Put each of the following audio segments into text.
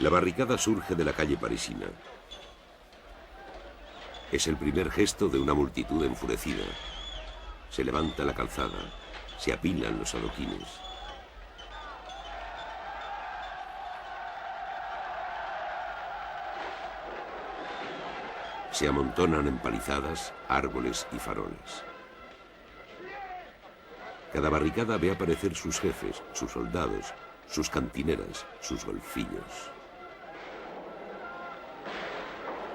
La barricada surge de la calle parisina. Es el primer gesto de una multitud enfurecida. Se levanta la calzada, se apilan los adoquines. Se amontonan empalizadas, árboles y faroles. Cada barricada ve aparecer sus jefes, sus soldados, sus cantineras, sus golfillos.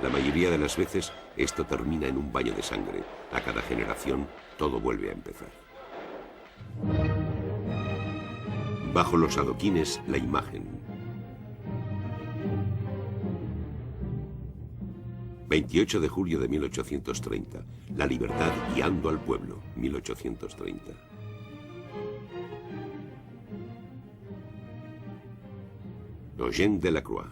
La mayoría de las veces esto termina en un baño de sangre. A cada generación todo vuelve a empezar. Bajo los adoquines, la imagen. 28 de julio de 1830. La libertad guiando al pueblo, 1830. Eugène Delacroix.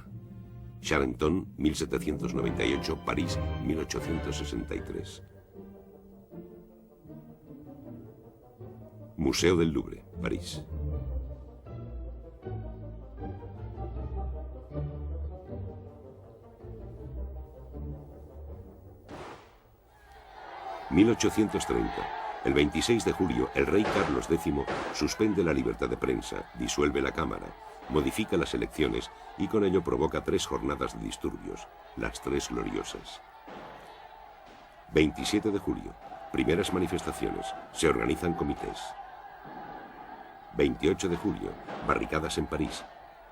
Charenton, 1798, París, 1863. Museo del Louvre, París. ...1830... El 26 de julio, el rey Carlos X suspende la libertad de prensa, disuelve la Cámara, modifica las elecciones y con ello provoca 3 jornadas de disturbios, las 3 gloriosas. 27 de julio, primeras manifestaciones, se organizan comités. 28 de julio, barricadas en París.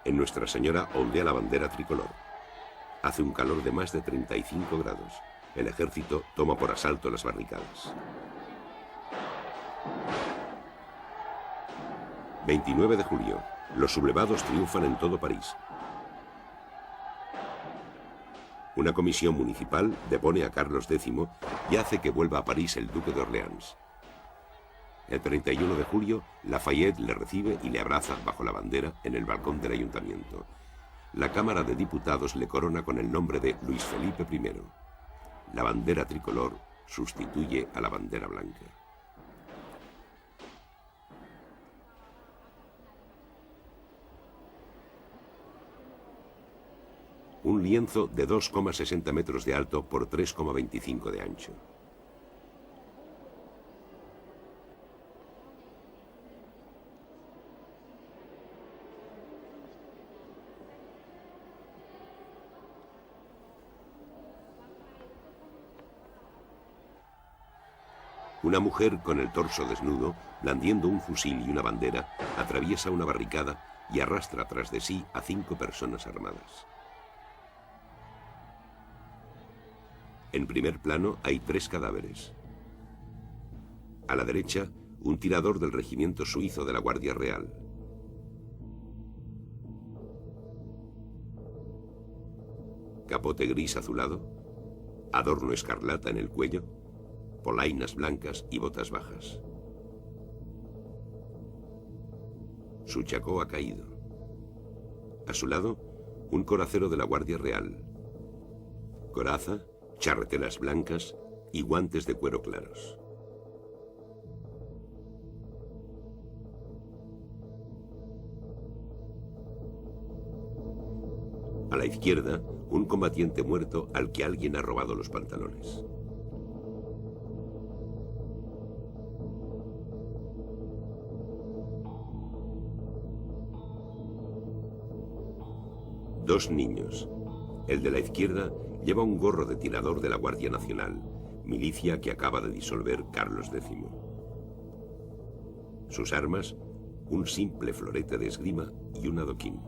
En Nuestra Señora ondea la bandera tricolor. Hace un calor de más de 35 grados. El ejército toma por asalto las barricadas. 29 de julio. Los sublevados triunfan en todo París. Una comisión municipal depone a Carlos X y hace que vuelva a París el duque de Orleans. El 31 de julio, Lafayette le recibe y le abraza bajo la bandera en el balcón del ayuntamiento. La Cámara de Diputados le corona con el nombre de Luis Felipe I. La bandera tricolor sustituye a la bandera blanca. Un lienzo de 2,60 metros de alto por 3,25 de ancho. Una mujer con el torso desnudo, blandiendo un fusil y una bandera, atraviesa una barricada y arrastra tras de sí a 5 personas armadas. En primer plano hay 3 cadáveres. A la derecha, un tirador del regimiento suizo de la Guardia Real. Capote gris azulado, adorno escarlata en el cuello, polainas blancas y botas bajas. Su chacó ha caído. A su lado, un coracero de la Guardia Real. Coraza, charreteras blancas y guantes de cuero claros. A la izquierda, un combatiente muerto al que alguien ha robado los pantalones. Dos niños. El de la izquierda lleva un gorro de tirador de la Guardia Nacional, milicia que acaba de disolver Carlos X. Sus armas, un simple florete de esgrima y un adoquín.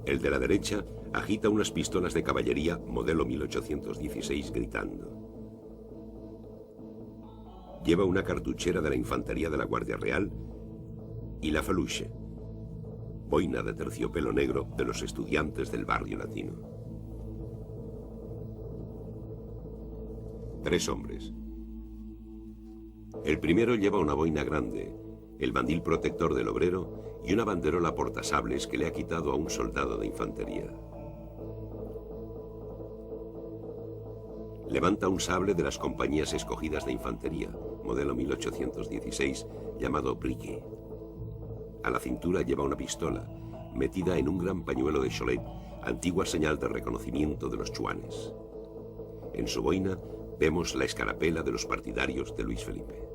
El de la derecha agita unas pistolas de caballería modelo 1816 gritando. Lleva una cartuchera de la infantería de la Guardia Real y la faluche, boina de terciopelo negro de los estudiantes del barrio latino. 3 hombres. El primero lleva una boina grande, el mandil protector del obrero y una banderola portasables que le ha quitado a un soldado de infantería. Levanta un sable de las compañías escogidas de infantería, modelo 1816, llamado briquet. A la cintura lleva una pistola, metida en un gran pañuelo de Cholet, antigua señal de reconocimiento de los chuanes. En su boina vemos la escarapela de los partidarios de Luis Felipe.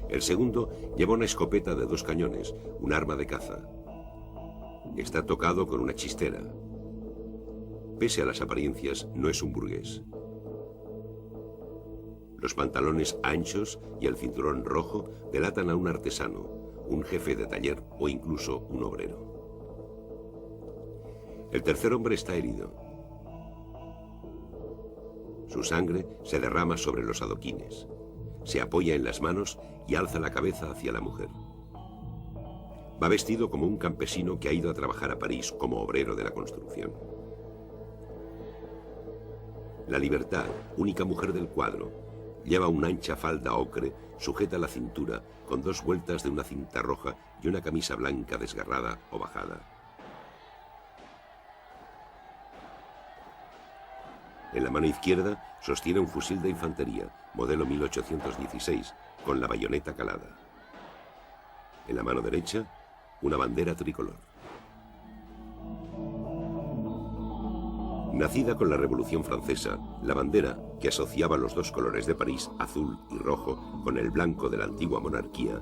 El segundo lleva una escopeta de 2 cañones, un arma de caza. Está tocado con una chistera. Pese a las apariencias, no es un burgués. Los pantalones anchos y el cinturón rojo delatan a un artesano, un jefe de taller o incluso un obrero. El tercer hombre está herido. Su sangre se derrama sobre los adoquines. Se apoya en las manos y alza la cabeza hacia la mujer. Va vestido como un campesino que ha ido a trabajar a París como obrero de la construcción. La Libertad, única mujer del cuadro, lleva una ancha falda ocre sujeta a la cintura con 2 vueltas de una cinta roja y una camisa blanca desgarrada o bajada. En la mano izquierda sostiene un fusil de infantería, modelo 1816, con la bayoneta calada. En la mano derecha, una bandera tricolor. Nacida con la Revolución Francesa, la bandera, que asociaba los 2 colores de París, azul y rojo, con el blanco de la antigua monarquía,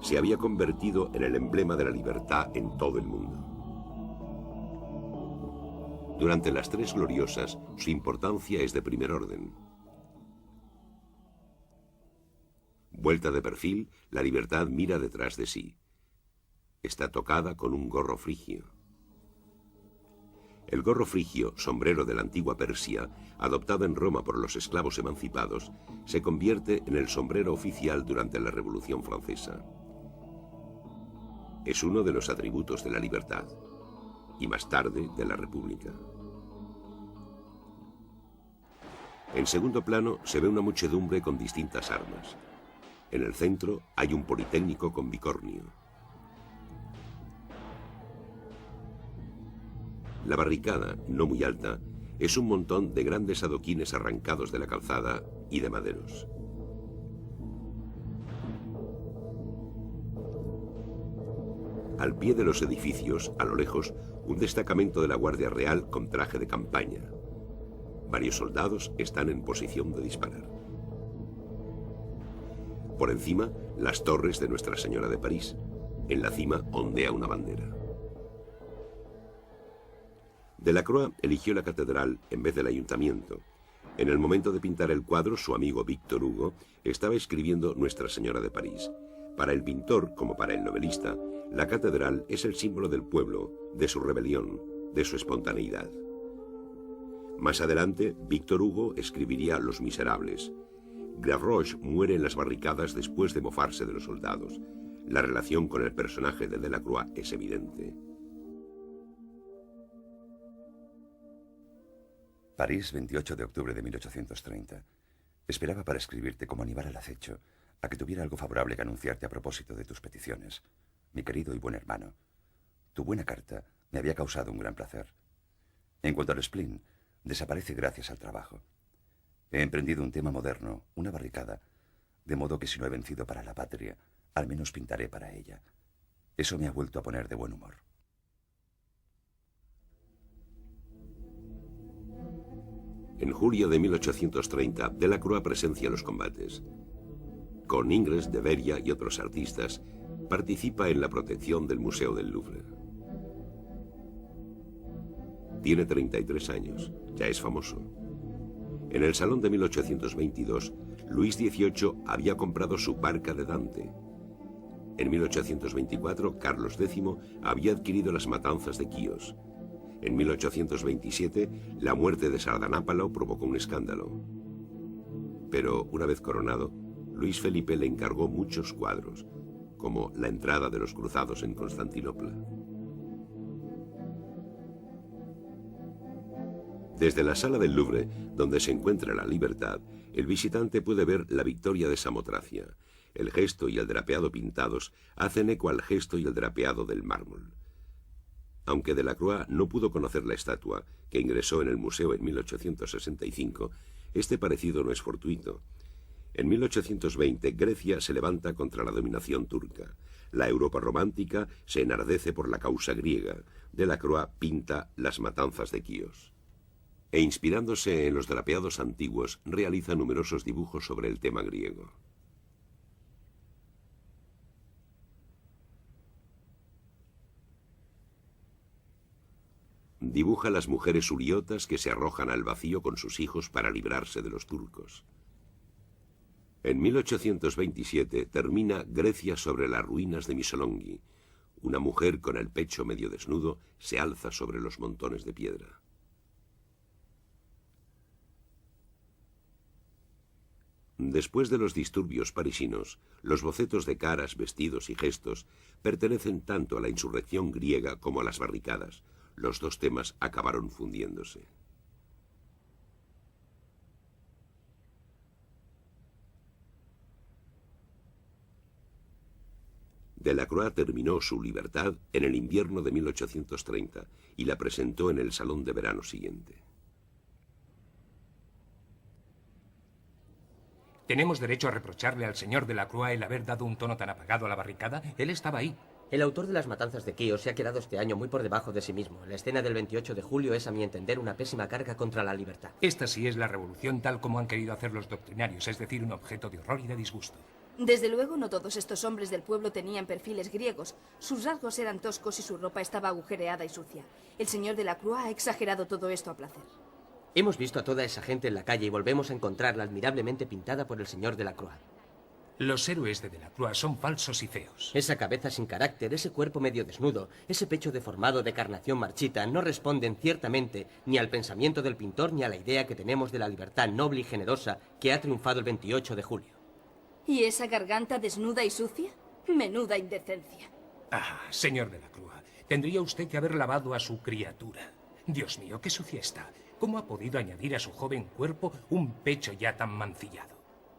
se había convertido en el emblema de la libertad en todo el mundo. Durante las 3 gloriosas, su importancia es de primer orden. Vuelta de perfil, la Libertad mira detrás de sí. Está tocada con un gorro frigio. El gorro frigio, sombrero de la antigua Persia, adoptado en Roma por los esclavos emancipados, se convierte en el sombrero oficial durante la Revolución Francesa. Es uno de los atributos de la libertad, y más tarde de la República. En segundo plano se ve una muchedumbre con distintas armas. En el centro hay un politécnico con bicornio. La barricada, no muy alta, es un montón de grandes adoquines arrancados de la calzada y de maderos. Al pie de los edificios, a lo lejos, un destacamento de la Guardia Real con traje de campaña. Varios soldados están en posición de disparar. Por encima, las torres de Nuestra Señora de París. En la cima ondea una bandera. Delacroix eligió la catedral en vez del ayuntamiento. En el momento de pintar el cuadro, su amigo Víctor Hugo estaba escribiendo Nuestra Señora de París. Para el pintor, como para el novelista, la catedral es el símbolo del pueblo, de su rebelión, de su espontaneidad. Más adelante, Víctor Hugo escribiría Los Miserables. Gavroche muere en las barricadas después de mofarse de los soldados. La relación con el personaje de Delacroix es evidente. París, 28 de octubre de 1830. Esperaba para escribirte como animar al acecho, a que tuviera algo favorable que anunciarte a propósito de tus peticiones. Mi querido y buen hermano, tu buena carta me había causado un gran placer. En cuanto al spleen, desaparece gracias al trabajo. He emprendido un tema moderno, una barricada, de modo que si no he vencido para la patria, al menos pintaré para ella. Eso me ha vuelto a poner de buen humor. En julio de 1830, Delacroix presencia los combates. Con Ingres, Deveria y otros artistas, participa en la protección del Museo del Louvre. Tiene 33 años, ya es famoso. En el Salón de 1822, Luis XVIII había comprado su barca de Dante. En 1824, Carlos X había adquirido las matanzas de Quíos. En 1827, la muerte de Sardanápalo provocó un escándalo. Pero, una vez coronado, Luis Felipe le encargó muchos cuadros, como la entrada de los cruzados en Constantinopla. Desde la sala del Louvre, donde se encuentra la Libertad, el visitante puede ver la victoria de Samotracia. El gesto y el drapeado pintados hacen eco al gesto y el drapeado del mármol. Aunque Delacroix no pudo conocer la estatua, que ingresó en el museo en 1865, este parecido no es fortuito. En 1820, Grecia se levanta contra la dominación turca. La Europa romántica se enardece por la causa griega. Delacroix pinta Las matanzas de Quíos. E inspirándose en los drapeados antiguos, realiza numerosos dibujos sobre el tema griego. Dibuja las mujeres uriotas que se arrojan al vacío con sus hijos para librarse de los turcos. En 1827 termina Grecia sobre las ruinas de Missolonghi. Una mujer con el pecho medio desnudo se alza sobre los montones de piedra. Después de los disturbios parisinos, los bocetos de caras, vestidos y gestos pertenecen tanto a la insurrección griega como a las barricadas. Los dos temas acabaron fundiéndose. Delacroix terminó su Libertad en el invierno de 1830 y la presentó en el Salón de Verano siguiente. ¿Tenemos derecho a reprocharle al señor Delacroix el haber dado un tono tan apagado a la barricada? Él estaba ahí. El autor de Las matanzas de Quíos se ha quedado este año muy por debajo de sí mismo. La escena del 28 de julio es, a mi entender, una pésima carga contra la libertad. Esta sí es la revolución tal como han querido hacer los doctrinarios, es decir, un objeto de horror y de disgusto. Desde luego, no todos estos hombres del pueblo tenían perfiles griegos. Sus rasgos eran toscos y su ropa estaba agujereada y sucia. El señor Delacroix ha exagerado todo esto a placer. Hemos visto a toda esa gente en la calle y volvemos a encontrarla admirablemente pintada por el señor Delacroix. Los héroes de Delacroix son falsos y feos. Esa cabeza sin carácter, ese cuerpo medio desnudo, ese pecho deformado de carnación marchita no responden ciertamente ni al pensamiento del pintor ni a la idea que tenemos de la libertad noble y generosa que ha triunfado el 28 de julio. ¿Y esa garganta desnuda y sucia? Menuda indecencia. Ah, señor Delacroix, tendría usted que haber lavado a su criatura. Dios mío, qué sucia está. ¿Cómo ha podido añadir a su joven cuerpo un pecho ya tan mancillado?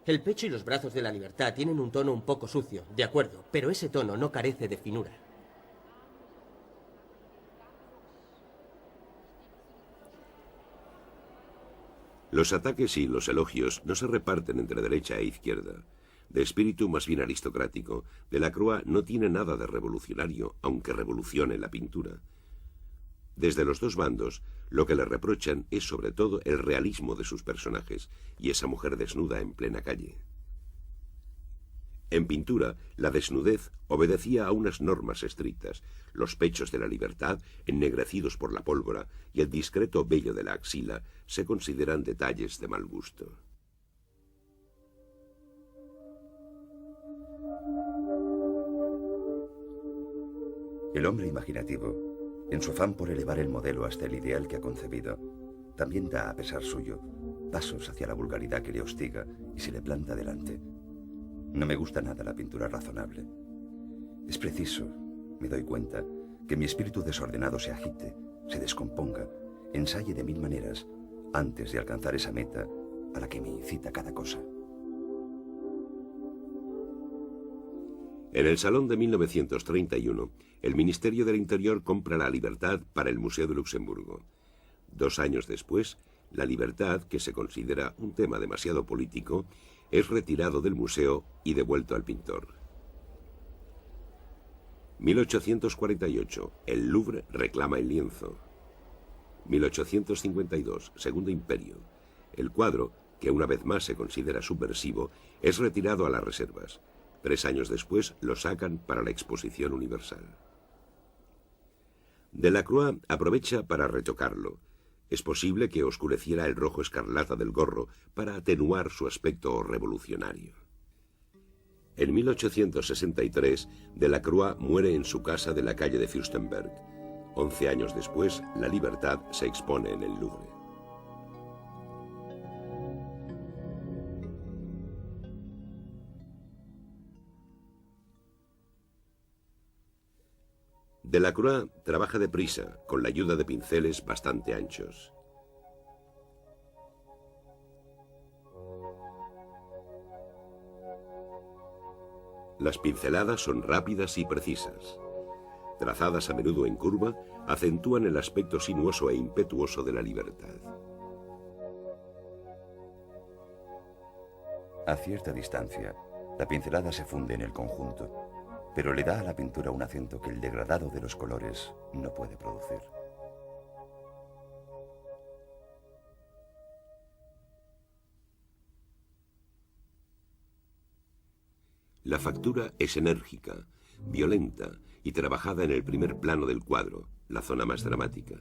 El pecho y los brazos de la libertad tienen un tono un poco sucio, de acuerdo, pero ese tono no carece de finura. Los ataques y los elogios no se reparten entre derecha e izquierda. De espíritu más bien aristocrático, Delacroix no tiene nada de revolucionario, aunque revolucione la pintura. Desde los dos bandos, lo que le reprochan es sobre todo el realismo de sus personajes y esa mujer desnuda en plena calle. En pintura, la desnudez obedecía a unas normas estrictas, los pechos de la libertad, ennegrecidos por la pólvora, y el discreto vello de la axila se consideran detalles de mal gusto. El hombre imaginativo, en su afán por elevar el modelo hasta el ideal que ha concebido, también da, a pesar suyo, pasos hacia la vulgaridad que le hostiga y se le planta delante. No me gusta nada la pintura razonable. Es preciso, me doy cuenta, que mi espíritu desordenado se agite, se descomponga, ensaye de mil maneras, antes de alcanzar esa meta a la que me incita cada cosa. En el Salón de 1931, el Ministerio del Interior compra la libertad para el Museo de Luxemburgo. 2 años después, la libertad, que se considera un tema demasiado político, es retirado del museo y devuelto al pintor. 1848, el Louvre reclama el lienzo. 1852, Segundo Imperio. El cuadro, que una vez más se considera subversivo, es retirado a las reservas. 3 años después lo sacan para la Exposición Universal. Delacroix aprovecha para retocarlo. Es posible que oscureciera el rojo escarlata del gorro para atenuar su aspecto revolucionario. En 1863, Delacroix muere en su casa de la calle de Fürstenberg. 11 años después, la libertad se expone en el Louvre. Delacroix trabaja deprisa, con la ayuda de pinceles bastante anchos. Las pinceladas son rápidas y precisas. Trazadas a menudo en curva, acentúan el aspecto sinuoso e impetuoso de la libertad. A cierta distancia, la pincelada se funde en el conjunto, pero le da a la pintura un acento que el degradado de los colores no puede producir. La factura es enérgica, violenta y trabajada en el primer plano del cuadro, la zona más dramática.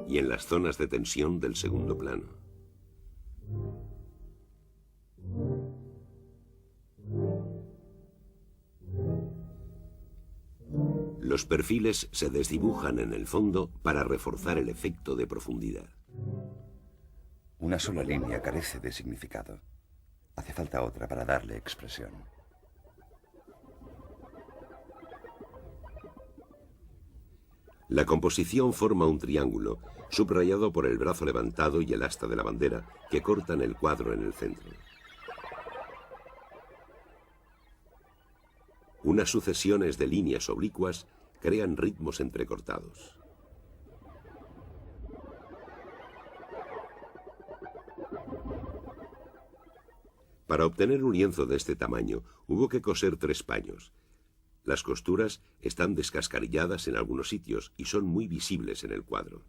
Y en las zonas de tensión del segundo plano. Los perfiles se desdibujan en el fondo para reforzar el efecto de profundidad. Una sola línea carece de significado. Hace falta otra para darle expresión. La composición forma un triángulo, subrayado por el brazo levantado y el asta de la bandera, que cortan el cuadro en el centro. Unas sucesiones de líneas oblicuas crean ritmos entrecortados. Para obtener un lienzo de este tamaño, hubo que coser 3 paños. Las costuras están descascarilladas en algunos sitios y son muy visibles en el cuadro.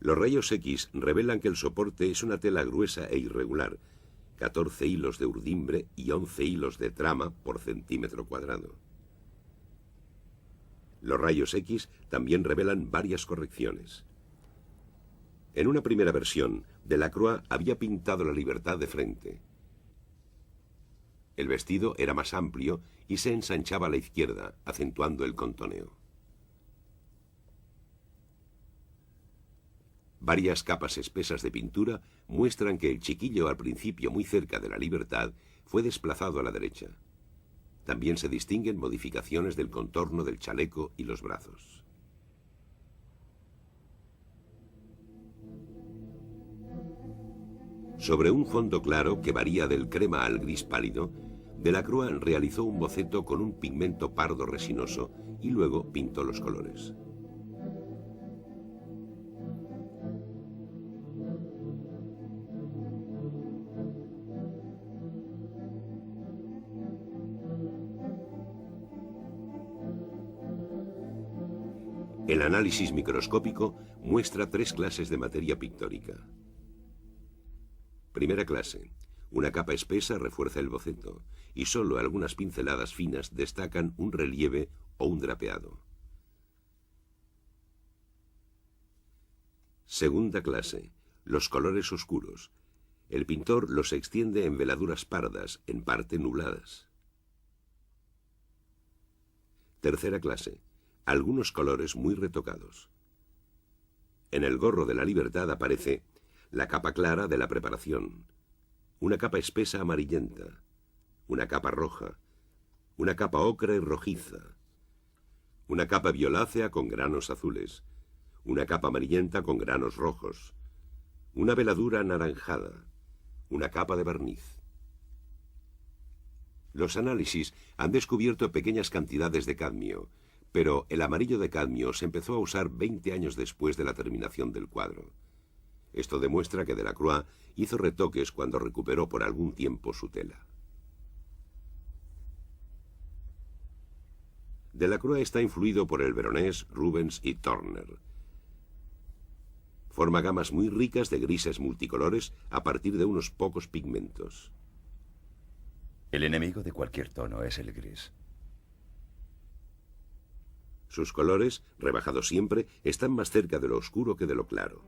Los rayos X revelan que el soporte es una tela gruesa e irregular, 14 hilos de urdimbre y 11 hilos de trama por centímetro cuadrado. Los rayos X también revelan varias correcciones. En una primera versión, Delacroix había pintado la Libertad de frente. El vestido era más amplio y se ensanchaba a la izquierda, acentuando el contoneo. Varias capas espesas de pintura muestran que el chiquillo, al principio muy cerca de la Libertad, fue desplazado a la derecha. También se distinguen modificaciones del contorno del chaleco y los brazos. Sobre un fondo claro que varía del crema al gris pálido, Delacroix realizó un boceto con un pigmento pardo resinoso y luego pintó los colores. El análisis microscópico muestra 3 clases de materia pictórica. Primera clase. Una capa espesa refuerza el boceto y solo algunas pinceladas finas destacan un relieve o un drapeado. Segunda clase. Los colores oscuros. El pintor los extiende en veladuras pardas, en parte nubladas. Tercera clase. Algunos colores muy retocados. En el gorro de la Libertad aparece la capa clara de la preparación, una capa espesa amarillenta, una capa roja, una capa ocre rojiza, una capa violácea con granos azules, una capa amarillenta con granos rojos, una veladura anaranjada, una capa de barniz. Los análisis han descubierto pequeñas cantidades de cadmio, pero el amarillo de cadmio se empezó a usar 20 años después de la terminación del cuadro. Esto demuestra que Delacroix hizo retoques cuando recuperó por algún tiempo su tela. Delacroix está influido por el Veronés, Rubens y Turner. Forma gamas muy ricas de grises multicolores a partir de unos pocos pigmentos. El enemigo de cualquier tono es el gris. Sus colores, rebajados siempre, están más cerca de lo oscuro que de lo claro.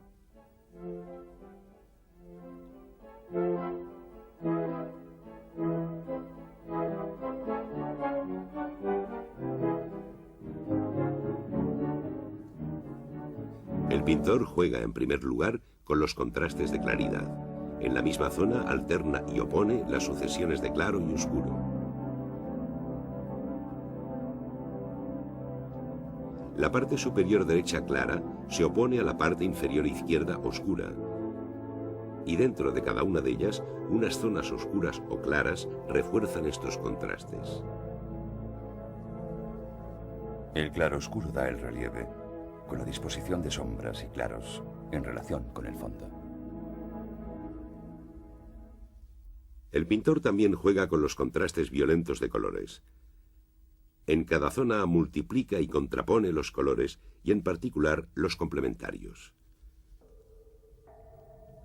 El pintor juega en primer lugar con los contrastes de claridad. En la misma zona alterna y opone las sucesiones de claro y oscuro. La parte superior derecha clara se opone a la parte inferior izquierda oscura y dentro de cada una de ellas, unas zonas oscuras o claras refuerzan estos contrastes. El claroscuro da el relieve, con la disposición de sombras y claros en relación con el fondo. El pintor también juega con los contrastes violentos de colores. En cada zona multiplica y contrapone los colores y en particular los complementarios.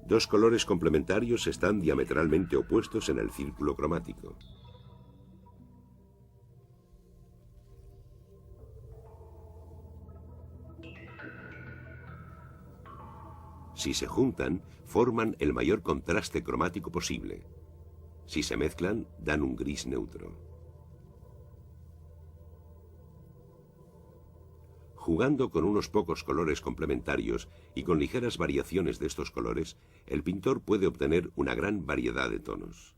Dos colores complementarios están diametralmente opuestos en el círculo cromático. Si se juntan, forman el mayor contraste cromático posible. Si se mezclan, dan un gris neutro. Jugando con unos pocos colores complementarios y con ligeras variaciones de estos colores, el pintor puede obtener una gran variedad de tonos.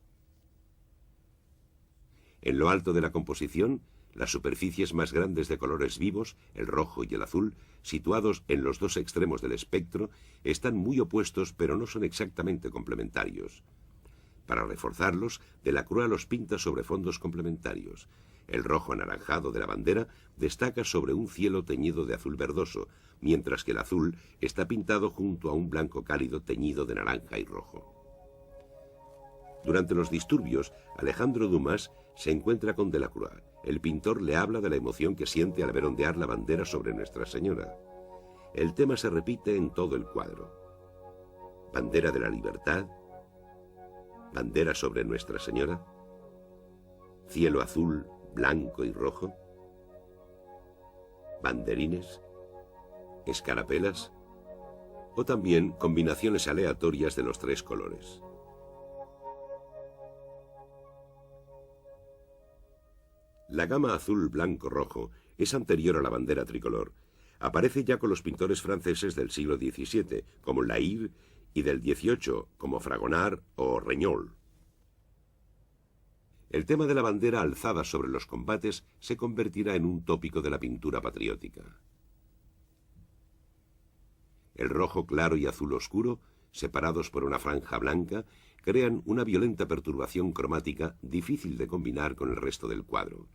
En lo alto de la composición, las superficies más grandes de colores vivos, el rojo y el azul, situados en los dos extremos del espectro, están muy opuestos pero no son exactamente complementarios. Para reforzarlos, Delacroix los pinta sobre fondos complementarios. El rojo anaranjado de la bandera destaca sobre un cielo teñido de azul verdoso, mientras que el azul está pintado junto a un blanco cálido teñido de naranja y rojo. Durante los disturbios, Alejandro Dumas se encuentra con Delacroix. El pintor le habla de la emoción que siente al ver ondear la bandera sobre Nuestra Señora. El tema se repite en todo el cuadro. Bandera de la libertad, bandera sobre Nuestra Señora, cielo azul, blanco y rojo, banderines, escarapelas o también combinaciones aleatorias de los tres colores. La gama azul, blanco, rojo es anterior a la bandera tricolor. Aparece ya con los pintores franceses del siglo XVII, como La Hire, y del XVIII, como Fragonard o Regnault. El tema de la bandera alzada sobre los combates se convertirá en un tópico de la pintura patriótica. El rojo claro y azul oscuro, separados por una franja blanca, crean una violenta perturbación cromática difícil de combinar con el resto del cuadro.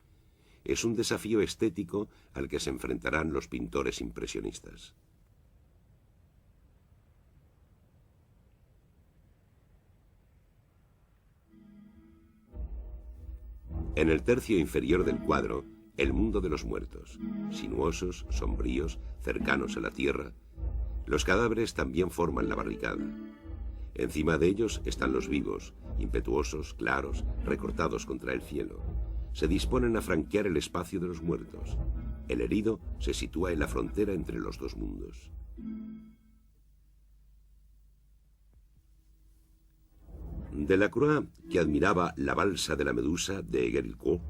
Es un desafío estético al que se enfrentarán los pintores impresionistas. En el tercio inferior del cuadro, el mundo de los muertos, sinuosos, sombríos, cercanos a la tierra. Los cadáveres también forman la barricada. Encima de ellos están los vivos, impetuosos, claros, recortados contra el cielo. Se disponen a franquear el espacio de los muertos. El herido se sitúa en la frontera entre los dos mundos. Delacroix, que admiraba la balsa de la Medusa de Géricault,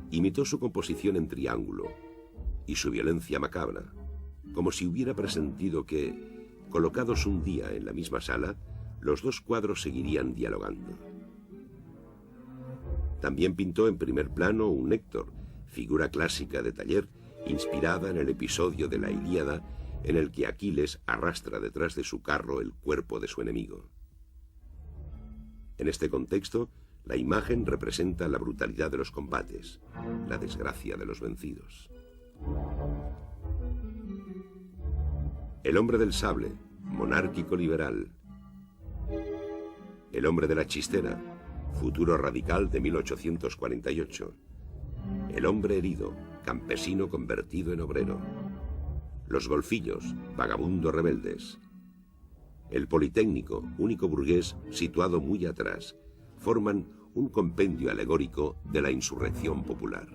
imitó su composición en triángulo y su violencia macabra, como si hubiera presentido que, colocados un día en la misma sala, los dos cuadros seguirían dialogando. También pintó en primer plano un Héctor, figura clásica de taller, inspirada en el episodio de la Ilíada, en el que Aquiles arrastra detrás de su carro el cuerpo de su enemigo. En este contexto, la imagen representa la brutalidad de los combates, la desgracia de los vencidos. El hombre del sable, monárquico liberal. El hombre de la chistera, futuro radical de 1848. El hombre herido, campesino convertido en obrero. Los golfillos, vagabundos rebeldes. El Politécnico, único burgués situado muy atrás, forman un compendio alegórico de la insurrección popular.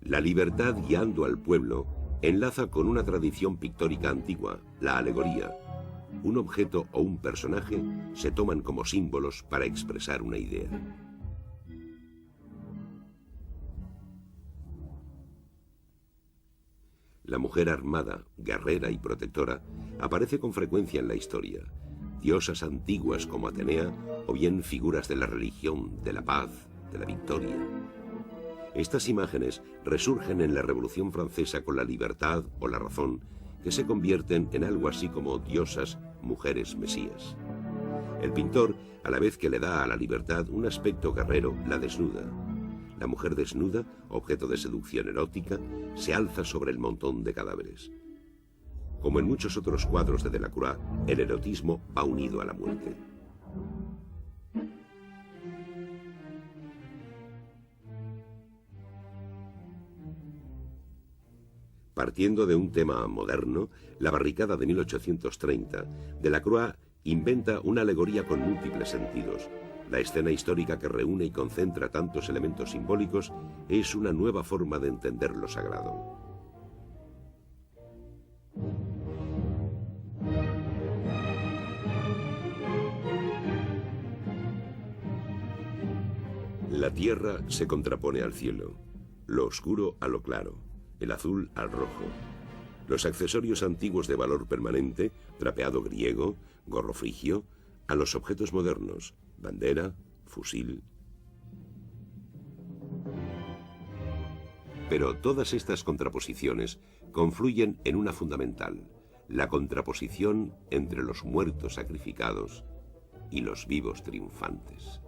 La libertad guiando al pueblo enlaza con una tradición pictórica antigua, la alegoría. Un objeto o un personaje se toman como símbolos para expresar una idea. La mujer armada, guerrera y protectora aparece con frecuencia en la historia. Diosas antiguas como Atenea o bien figuras de la religión, de la paz, de la victoria. Estas imágenes resurgen en la Revolución Francesa con la libertad o la razón, que se convierten en algo así como diosas, mujeres mesías. El pintor, a la vez que le da a la libertad un aspecto guerrero, la desnuda. La mujer desnuda, objeto de seducción erótica, se alza sobre el montón de cadáveres. Como en muchos otros cuadros de Delacroix, el erotismo va unido a la muerte. Partiendo de un tema moderno, la barricada de 1830, Delacroix inventa una alegoría con múltiples sentidos. La escena histórica que reúne y concentra tantos elementos simbólicos es una nueva forma de entender lo sagrado. La tierra se contrapone al cielo, lo oscuro a lo claro, el azul al rojo. Los accesorios antiguos de valor permanente, trapeado griego, gorro frigio, a los objetos modernos, bandera, fusil. Pero todas estas contraposiciones confluyen en una fundamental, la contraposición entre los muertos sacrificados y los vivos triunfantes.